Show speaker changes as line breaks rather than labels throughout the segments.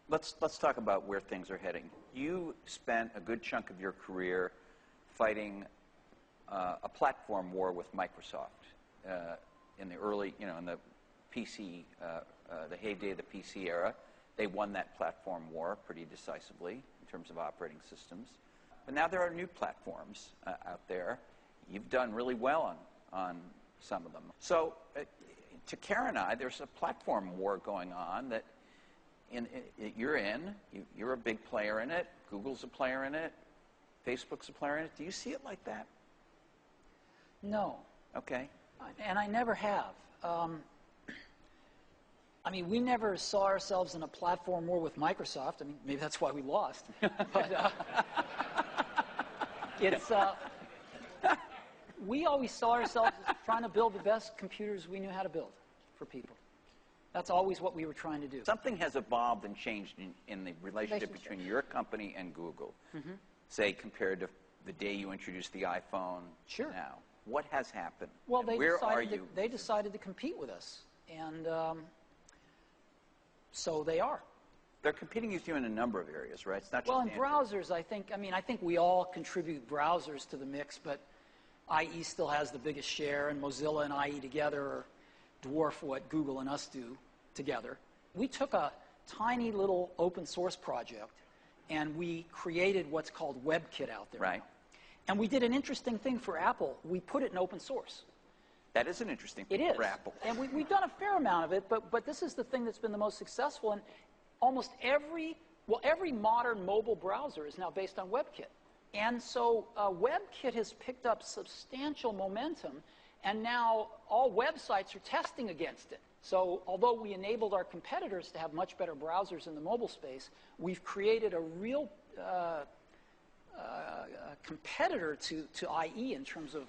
Let's talk about where things are heading. You spent a good chunk of your career fighting a platform war with Microsoft in the early, in the PC, the heyday of the PC era. They won that platform war pretty decisively in terms of operating systems. But now there are new platforms out there. You've done really well on some of them. So to Karen and I, there's a platform war going on that you're a big player in it. Google's a player in it. Facebook's a player in it. Do you see it like that?
No.
Okay.
And I never have. I mean, we never saw ourselves in a platform war with Microsoft. I mean, maybe that's why we lost. But we always saw ourselves as trying to build the best computers we knew how to build for people. That's always what we were trying to do.
Something has evolved and changed in the relationship between your company and Google, say, compared to the day you introduced the iPhone now. What has happened?
Well, they decided to compete with us, and so they are.
They're competing with you in a number of areas, right? It's not just
well, in browsers, I think we all contribute browsers to the mix, but IE still has the biggest share, and Mozilla and IE together dwarf what Google and us do together. We took a tiny little open source project, and we created what's called WebKit out there.
Right.
And we did an interesting thing for Apple. We put it in open source.
That is an interesting thing for Apple.
And we've done a fair amount of it, but this is the thing that's been the most successful. And almost every modern mobile browser is now based on WebKit. And so WebKit has picked up substantial momentum, and now all websites are testing against it. So although we enabled our competitors to have much better browsers in the mobile space, we've created a real competitor to IE in terms of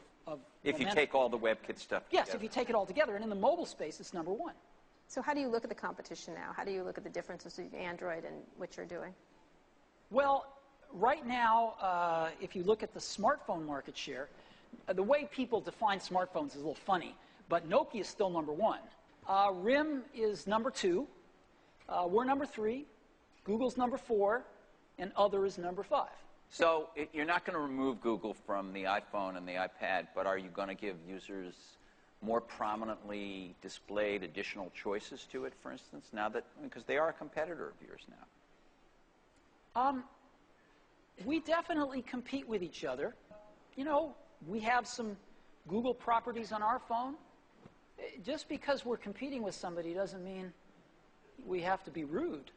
if momentum. You take all the WebKit stuff
Yes, if you take it all together. And in the mobile space, it's number one.
So how do you look at the competition now? How do you look at the differences between Android and what you're doing?
Well, right now, if you look at the smartphone market share, the way people define smartphones is a little funny, but Nokia is still number one. RIM is number two. We're number three. Google's number four. And other is number five.
So you're not going to remove Google from the iPhone and the iPad, but are you going to give users more prominently displayed additional choices to it, for instance, now that, because they are a competitor of yours now?
We definitely compete with each other. You know, we have some Google properties on our phone. Just because we're competing with somebody doesn't mean we have to be rude.